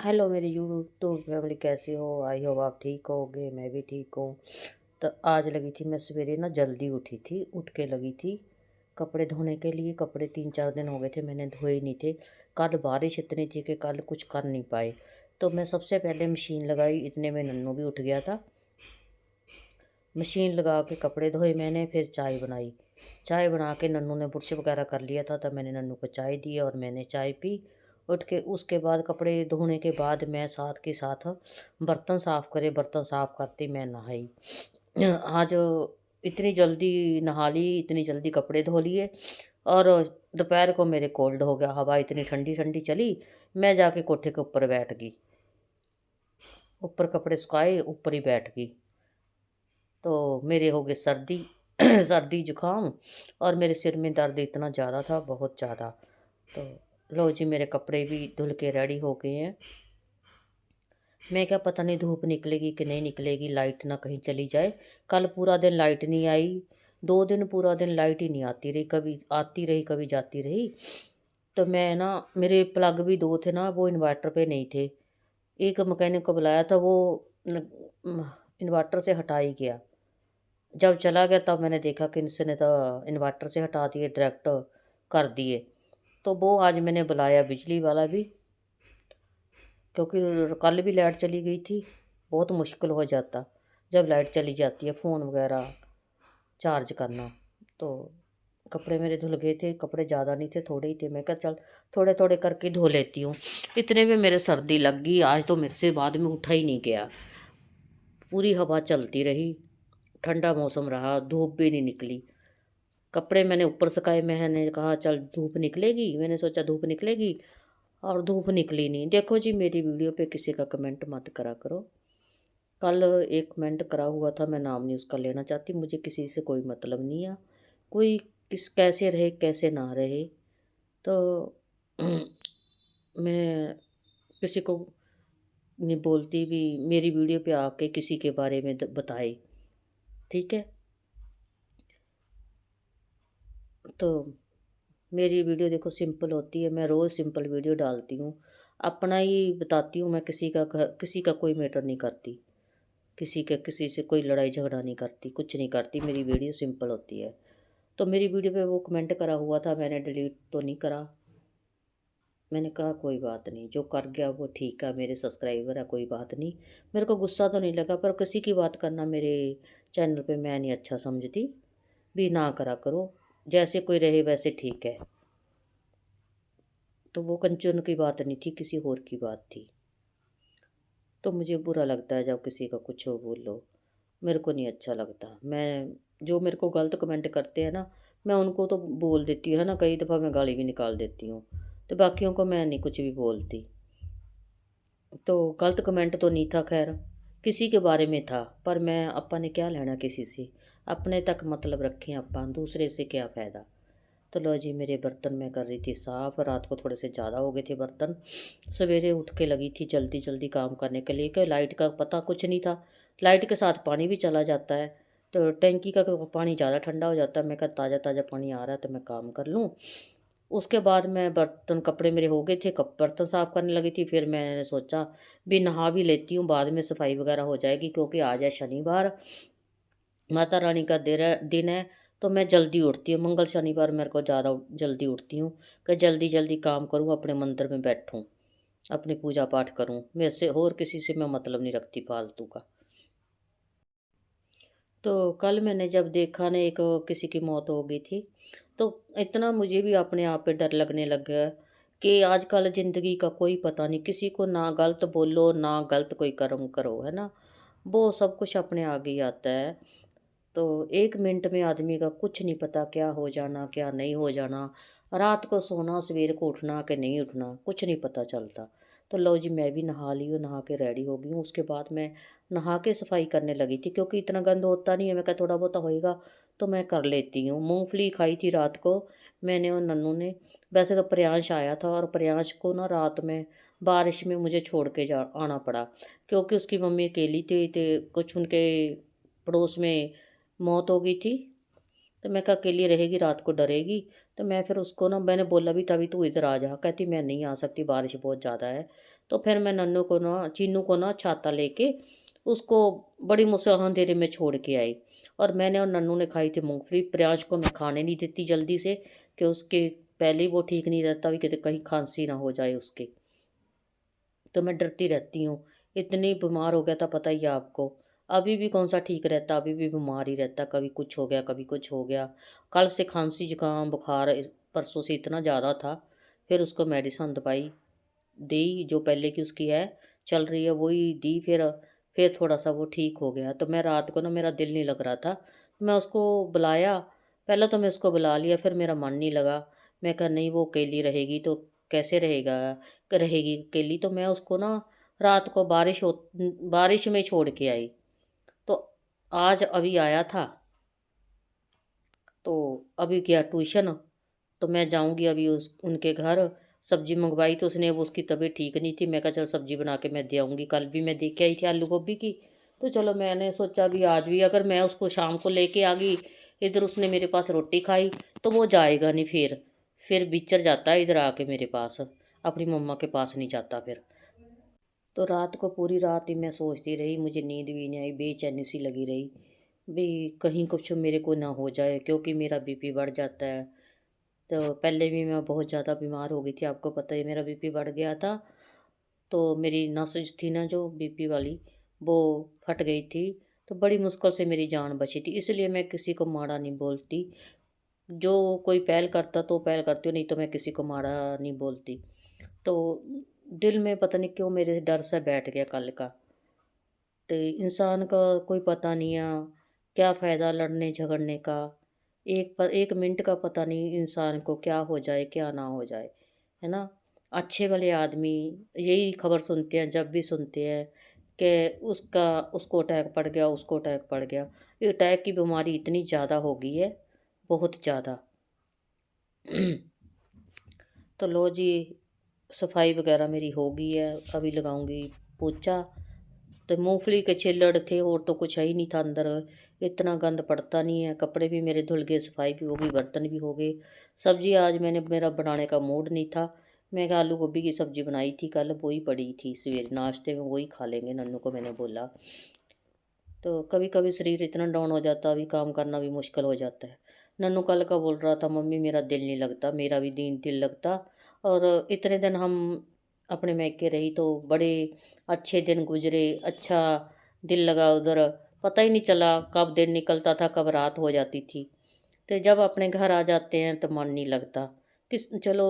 Hello मेरी YouTube family, कैसे हो? आई होप आप ठीक होगे। मैं भी ठीक हूँ। तो आज लगी थी, मैं सवेरे ना जल्दी उठी थी, उठ के लगी थी कपड़े धोने के लिए। कपड़े 3-4 दिन हो गए थे मैंने धोए नहीं थे। कल बारिश इतनी थी कि कल कुछ कर नहीं पाए। तो मैं सबसे पहले मशीन लगाई, इतने में नन्नू भी उठ गया था। मशीन लगा के कपड़े धोए मैंने, फिर चाय बनाई। चाय बना के नन्नू ने ब्रश वगैरह कर लिया था, तब मैंने नन्नू को चाय दी और मैंने चाय पी। उठ के उसके बाद कपड़े धोने के बाद मैं साथ के साथ बर्तन साफ़ करे, बर्तन साफ़ करती मैं नहाई। आज इतनी जल्दी नहा ली, इतनी जल्दी कपड़े धो लिए। और दोपहर को मेरे कोल्ड हो गया, हवा इतनी ठंडी ठंडी चली। मैं जाके कोठे के ऊपर बैठ गई, ऊपर कपड़े सुखाए, ऊपर ही बैठ गई। तो मेरे हो गए सर्दी सर्दी जुकाम। और मेरे सिर में दर्द इतना ज़्यादा था, बहुत ज़्यादा। तो लो जी, मेरे कपड़े भी धुल के रेडी हो गए हैं। मैं क्या पता नहीं धूप निकलेगी कि नहीं निकलेगी, लाइट ना कहीं चली जाए। कल पूरा दिन लाइट नहीं आई, 2 दिन पूरा दिन लाइट ही नहीं आती रही, कभी आती रही कभी जाती रही। तो मैं ना, मेरे प्लग भी दो थे ना, वो इन्वर्टर पे नहीं थे। एक मैकेनिक को बुलाया था, वो इन्वर्टर से हटा ही गया। जब चला गया तब मैंने देखा कि इसने तो इन्वर्टर से हटा दिए, डायरेक्ट कर दिए। तो वो आज मैंने बुलाया बिजली वाला भी, क्योंकि कल भी लाइट चली गई थी। बहुत मुश्किल हो जाता जब लाइट चली जाती है फ़ोन वगैरह चार्ज करना। तो कपड़े मेरे धुल गए थे, कपड़े ज़्यादा नहीं थे, थोड़े ही थे। मैं कहा चल थोड़े थोड़े करके धो लेती हूँ। इतने में मेरे सर्दी लग गई। आज तो मेरे से बाद में उठा ही नहीं गया, पूरी हवा चलती रही, ठंडा मौसम रहा, धूप भी नहीं निकली। कपड़े मैंने ऊपर सुखाए, मैंने कहा चल धूप निकलेगी, मैंने सोचा धूप निकलेगी, और धूप निकली नहीं। देखो जी, मेरी वीडियो पे किसी का कमेंट मत करा करो। कल एक कमेंट करा हुआ था, मैं नाम नहीं उसका लेना चाहती, मुझे किसी से कोई मतलब नहीं है। कोई किस कैसे रहे कैसे ना रहे, तो मैं किसी को नहीं बोलती भी मेरी वीडियो पे आके किसी के बारे में बताए, ठीक है। तो मेरी वीडियो देखो सिंपल होती है, मैं रोज़ सिंपल वीडियो डालती हूँ, अपना ही बताती हूँ। मैं किसी का कोई मैटर नहीं करती, किसी से कोई लड़ाई झगड़ा नहीं करती, कुछ नहीं करती। मेरी वीडियो सिंपल होती है। तो मेरी वीडियो पे वो कमेंट करा हुआ था, मैंने डिलीट तो नहीं करा। मैंने कहा कोई बात नहीं, जो कर गया वो ठीक है, मेरे सब्सक्राइबर है, कोई बात नहीं। मेरे को गुस्सा तो नहीं लगा, पर किसी की बात करना मेरे चैनल पे मैं नहीं अच्छा समझती, भी ना करा करो। जैसे कोई रहे वैसे ठीक है। तो वो कंचन की बात नहीं थी, किसी और की बात थी। तो मुझे बुरा लगता है जब किसी का कुछ हो बोलो, मेरे को नहीं अच्छा लगता। मैं, जो मेरे को गलत कमेंट करते हैं ना, मैं उनको तो बोल देती हूँ, है ना, कई दफ़ा मैं गाली भी निकाल देती हूँ। तो बाकियों को मैं नहीं कुछ भी बोलती। तो गलत कमेंट तो नहीं था, खैर किसी के बारे में था, पर मैं अपा ने क्या लेना किसी से, अपने तक मतलब रखें अपा, दूसरे से क्या फ़ायदा। तो लो जी, मेरे बर्तन मैं कर रही थी साफ़, रात को थोड़े से ज़्यादा हो गए थे बर्तन। सवेरे उठ के लगी थी जल्दी जल्दी काम करने के लिए, कि लाइट का पता कुछ नहीं था। लाइट के साथ पानी भी चला जाता है, तो टैंकी का पानी ज़्यादा ठंडा हो जाता है। मैं कहा ताज़ा ताज़ा पानी आ रहा है तो मैं काम कर लूँ। उसके बाद मैं बर्तन, कपड़े मेरे हो गए थे, कप बर्तन साफ़ करने लगी थी। फिर मैंने सोचा भी नहा भी लेती हूँ, बाद में सफाई वगैरह हो जाएगी, क्योंकि आज है शनिवार, माता रानी का दिन है। तो मैं जल्दी उठती हूँ, मंगल शनिवार मेरे को ज़्यादा जल्दी उठती हूँ, कि जल्दी जल्दी काम करूँ, अपने मंदिर में बैठूँ, अपनी पूजा पाठ करूँ। मेरे से और किसी से मैं मतलब नहीं रखती फालतू का। तो कल मैंने जब देखा ना, एक किसी की मौत हो गई थी, तो इतना मुझे भी अपने आप पे डर लगने लग गया कि आजकल ज़िंदगी का कोई पता नहीं, किसी को ना गलत बोलो ना गलत कोई कर्म करो, है ना, वो सब कुछ अपने आगे ही आता है। तो 1 मिनट में आदमी का कुछ नहीं पता, क्या हो जाना क्या नहीं हो जाना, रात को सोना सवेर को उठना कि नहीं उठना, कुछ नहीं पता चलता। तो लो जी, मैं भी नहा ली हूँ, नहा के रेडी हो गई हूँ। उसके बाद मैं नहा के सफाई करने लगी थी, क्योंकि इतना गंद होता नहीं है। मैं कहा थोड़ा बहुत होएगा तो मैं कर लेती हूँ। मूंगफली खाई थी रात को मैंने और नन्नू ने। वैसे तो प्रियांश आया था, और प्रियांश को ना रात में बारिश में मुझे छोड़ के जा आना पड़ा, क्योंकि उसकी मम्मी अकेली थी, तो कुछ उनके पड़ोस में मौत हो गई थी। तो मैं कहा अकेली रहेगी रात को, डरेगी। तो मैं फिर उसको ना, मैंने बोला भी था भी तू इधर आ जा, कहती मैं नहीं आ सकती, बारिश बहुत ज़्यादा है। तो फिर मैं नन्नू को ना चीनू को ना छाता लेके उसको बड़ी मुश्किल अंधेरे में छोड़ के आई। और मैंने और नन्नू ने खाई थी मूँगफली। प्रियांश को मैं खाने नहीं देती जल्दी से, कि उसके पहले ही वो ठीक नहीं रहता, भी कहते कहीं खांसी ना हो जाए उसके। तो मैं डरती रहती हूँ। इतनी बीमार हो गया था, पता ही है आपको। अभी भी कौन सा ठीक रहता, अभी भी बीमार ही रहता, कभी कुछ हो गया, कभी कुछ हो गया। कल से खांसी जुकाम बुखार परसों से इतना ज़्यादा था। फिर उसको मेडिसिन दवाई दी, जो पहले की उसकी है चल रही है वही दी। फिर थोड़ा सा वो ठीक हो गया। तो मैं रात को ना, मेरा दिल नहीं लग रहा था, मैं उसको बुलाया। पहले तो मैं उसको बुला लिया, फिर मेरा मन नहीं लगा। मैं कहा नहीं, वो अकेली रहेगी तो कैसे रहेगी अकेली। तो मैं उसको ना रात को बारिश में छोड़ के आई। तो आज अभी आया था, तो अभी गया ट्यूशन। तो मैं जाऊंगी अभी उस उनके घर। सब्जी मंगवाई तो उसने, वो उसकी तबीयत ठीक नहीं थी। मैं कहा चल सब्जी बना के मैं दे आऊँगी। कल भी मैं दे के आई थी आलू गोभी की। तो चलो मैंने सोचा अभी आज भी अगर मैं उसको शाम को लेके आ गई इधर, उसने मेरे पास रोटी खाई तो वो जाएगा नहीं। फिर बिछड़ जाता है इधर आके मेरे पास, अपनी मम्मा के पास नहीं जाता फिर। तो रात को पूरी रात ही मैं सोचती रही, मुझे नींद भी नहीं आई, बेचैनी सी लगी रही भी कहीं कुछ मेरे को ना हो जाए, क्योंकि मेरा बीपी बढ़ जाता है। तो पहले भी मैं बहुत ज़्यादा बीमार हो गई थी, आपको पता है मेरा बीपी बढ़ गया था। तो मेरी नस थी ना जो बीपी वाली, वो फट गई थी। तो बड़ी मुश्किल से मेरी जान बची थी, इसलिए मैं किसी को माड़ा नहीं बोलती। जो कोई पहल करता तो पहल करती हूँ, नहीं तो मैं किसी को माड़ा नहीं बोलती। तो दिल में पता नहीं क्यों मेरे डर सा बैठ गया कल का। तो इंसान का कोई पता नहीं है, क्या फ़ायदा लड़ने झगड़ने का। एक मिनट का पता नहीं इंसान को क्या हो जाए क्या ना हो जाए, है ना। अच्छे वाले आदमी यही खबर सुनते हैं, जब भी सुनते हैं कि उसको अटैक पड़ गया, उसको अटैक पड़ गया। ये अटैक की बीमारी इतनी ज़्यादा हो गई है, बहुत ज़्यादा। तो लो जी, सफाई वगैरह मेरी हो गई है, अभी लगाऊंगी पोछा। तो मूंगफली के छिल्लड़ थे और तो कुछ है ही नहीं था अंदर। इतना गंद पड़ता नहीं है, कपड़े भी मेरे धुल गए, सफाई भी हो गई, बर्तन भी हो गए। सब्जी आज मेरा बनाने का मूड नहीं था। मैं कहा आलू गोभी की सब्जी बनाई थी कल, वही पड़ी थी सवेरे नाश्ते में, वही खा लेंगे। नन्नू को मैंने बोला। तो कभी कभी शरीर इतना डाउन हो जाता, अभी काम करना भी मुश्किल हो जाता है। नन्नू कल का बोल रहा था मम्मी मेरा दिल नहीं लगता, मेरा भी दिल लगता। और इतने दिन हम अपने मैके रही तो बड़े अच्छे दिन गुजरे, अच्छा दिल लगा उधर। पता ही नहीं चला कब दिन निकलता था, कब रात हो जाती थी। तो जब अपने घर आ जाते हैं तो मन नहीं लगता। चलो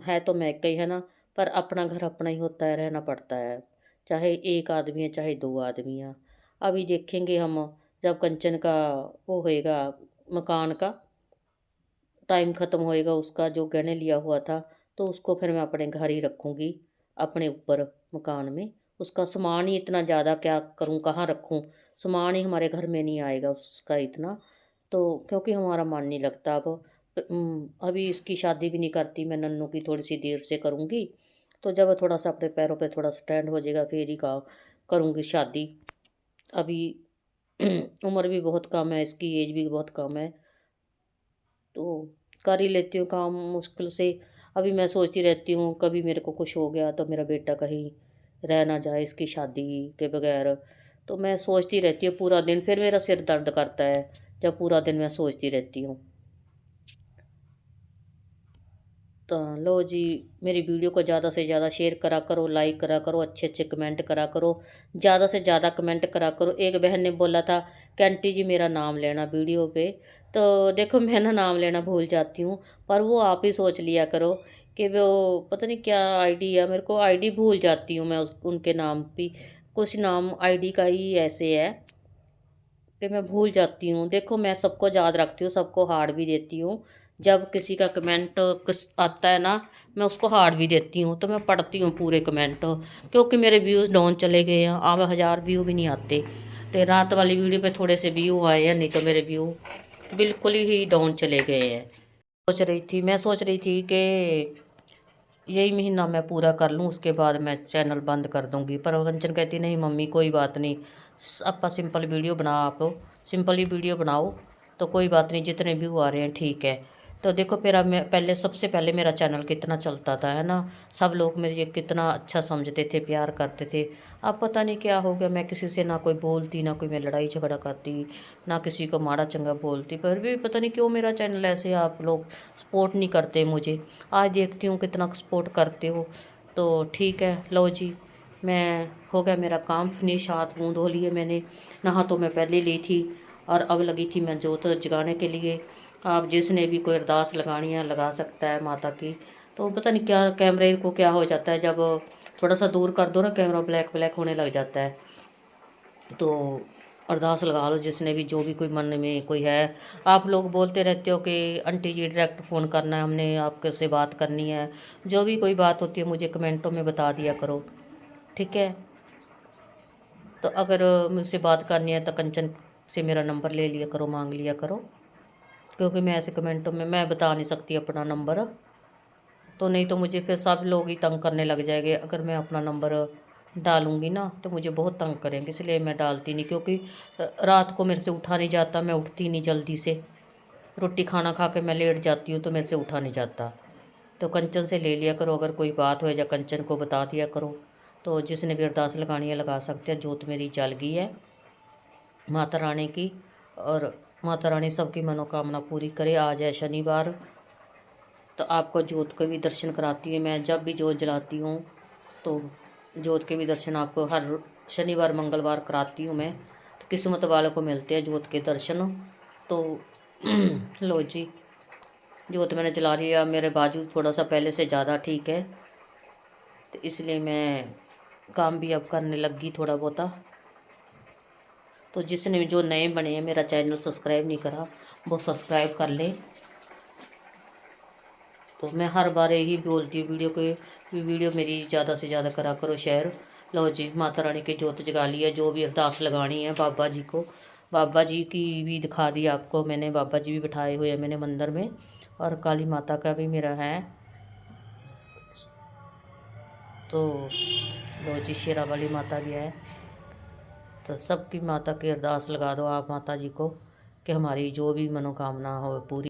है तो मैके ही है ना, पर अपना घर अपना ही होता है, रहना पड़ता है। चाहे एक आदमी है चाहे दो आदमी है। अभी देखेंगे हम, जब कंचन का वो होएगा, मकान का टाइम ख़त्म होएगा, उसका जो गहने लिया हुआ था, तो उसको फिर मैं अपने घर ही रखूँगी, अपने ऊपर मकान में। उसका सामान ही इतना ज़्यादा, क्या करूँ कहाँ रखूँ, सामान ही हमारे घर में नहीं आएगा उसका इतना। तो क्योंकि हमारा मन नहीं लगता अब। अभी इसकी शादी भी नहीं करती मैं, नन्नू की थोड़ी सी देर से करूँगी। तो जब थोड़ा सा अपने पैरों पे थोड़ा स्टैंड हो जाएगा फिर ही करूँगी शादी। अभी उम्र भी बहुत कम है, इसकी एज भी बहुत कम है। तो कर ही लेती हूँ काम मुश्किल से। अभी मैं सोचती रहती हूँ कभी मेरे को कुछ हो गया तो मेरा बेटा कहीं रह ना जाए इसकी शादी के बगैर। तो मैं सोचती रहती हूँ पूरा दिन, फिर मेरा सिर दर्द करता है जब पूरा दिन मैं सोचती रहती हूँ। तो लो जी, मेरी वीडियो को ज़्यादा से ज़्यादा शेयर करा करो, लाइक करा करो, अच्छे अच्छे कमेंट करा करो, ज़्यादा से ज़्यादा कमेंट करा करो। एक बहन ने बोला था कि आंटी जी मेरा नाम लेना वीडियो पे। तो देखो मैं ना नाम लेना भूल जाती हूँ, पर वो आप ही सोच लिया करो कि वो पता नहीं क्या आईडी है, मेरे को आईडी भूल जाती हूँ मैं उनके नाम भी। कुछ नाम आईडी का ही ऐसे है कि मैं भूल जाती हूँ। देखो मैं सबको याद रखती हूँ, सबको हार्ट भी देती हूँ। जब किसी का कमेंट कुछ आता है ना, मैं उसको हार्ट भी देती हूँ, तो मैं पढ़ती हूँ पूरे कमेंट। क्योंकि मेरे व्यूज़ डाउन चले गए हैं, अब 1000 व्यू भी नहीं आते। तो रात वाली वीडियो पे थोड़े से व्यू आए हैं, नहीं तो मेरे व्यू बिल्कुल ही डाउन चले गए हैं। मैं सोच रही थी कि यही महीना मैं पूरा कर लूँ, उसके बाद मैं चैनल बंद कर दूँगी। पर कंचन कहती नहीं मम्मी कोई बात नहीं, आपा सिंपल वीडियो बना, आप सिंपल ही वीडियो बनाओ, तो कोई बात नहीं, जितने व्यू आ रहे हैं ठीक है। तो देखो मेरा, मैं पहले, सबसे पहले मेरा चैनल कितना चलता था, है ना। सब लोग मेरे कितना अच्छा समझते थे, प्यार करते थे। अब पता नहीं क्या हो गया, मैं किसी से ना कोई बोलती, ना कोई मैं लड़ाई झगड़ा करती, ना किसी को माड़ा चंगा बोलती, पर भी पता नहीं क्यों मेरा चैनल ऐसे आप लोग सपोर्ट नहीं करते मुझे। आज देखती हूँ कितना सपोर्ट करते हो। तो ठीक है, लो जी, मैं हो गया मेरा काम फिनिश, हाथ मुँह धो लिए मैंने, नहा तो मैं पहले ली थी, और अब लगी थी मैं जोत जगाने के लिए। आप जिसने भी कोई अरदास लगानी है लगा सकता है माता की। तो पता नहीं क्या कैमरे को क्या हो जाता है, जब थोड़ा सा दूर कर दो ना कैमरा, ब्लैक ब्लैक होने लग जाता है। तो अरदास लगा लो जिसने भी, जो भी कोई मन में कोई है। आप लोग बोलते रहते हो कि आंटी जी डायरेक्ट फ़ोन करना है, हमने आपके से बात करनी है। जो भी कोई बात होती है मुझे कमेंटों में बता दिया करो, ठीक है। तो अगर मुझसे बात करनी है तो कंचन से मेरा नंबर ले लिया करो, मांग लिया करो, क्योंकि मैं ऐसे कमेंटों में मैं बता नहीं सकती अपना नंबर। तो नहीं तो मुझे फिर सब लोग ही तंग करने लग जाएंगे, अगर मैं अपना नंबर डालूंगी ना तो मुझे बहुत तंग करेंगे, इसलिए मैं डालती नहीं। क्योंकि रात को मेरे से उठा नहीं जाता, मैं उठती नहीं जल्दी से, रोटी खाना खा के मैं लेट जाती हूँ तो मेरे से उठा नहीं जाता। तो कंचन से ले लिया करो, अगर कोई बात हो या कंचन को बता दिया करो। तो जिसने भी अरदास लगानी है लगा सकते हैं। जोत मेरी जल गई है माता रानी की, और माता रानी सबकी मनोकामना पूरी करे। आज है शनिवार, तो आपको जोत के भी दर्शन कराती हूँ मैं। जब भी जोत जलाती हूँ तो जोत के भी दर्शन आपको हर शनिवार मंगलवार कराती हूँ मैं। तो किस्मत वालों को मिलते हैं जोत के दर्शन। तो लो जी, जोत मैंने जला लिया। मेरे बाजू थोड़ा सा पहले से ज़्यादा ठीक है, तो इसलिए मैं काम भी अब करने लगी थोड़ा बहुता। तो जिसने जो नए बने हैं, मेरा चैनल सब्सक्राइब नहीं करा, वो सब्सक्राइब कर लें। तो मैं हर बार यही बोलती हूँ वीडियो के, वीडियो मेरी ज़्यादा से ज़्यादा करा करो शेयर। लो जी, माता रानी की जोत जगा ली है। जो भी अरदास लगानी है बाबा जी को, बाबा जी की भी दिखा दी आपको मैंने, बाबा जी भी बिठाए हुए हैं मैंने मंदिर में, और काली माता का भी मेरा है। तो लो जी, शेरा वाली माता भी है। तो सबकी माता की अरदास लगा दो आप माता जी को, कि हमारी जो भी मनोकामना हो पूरी।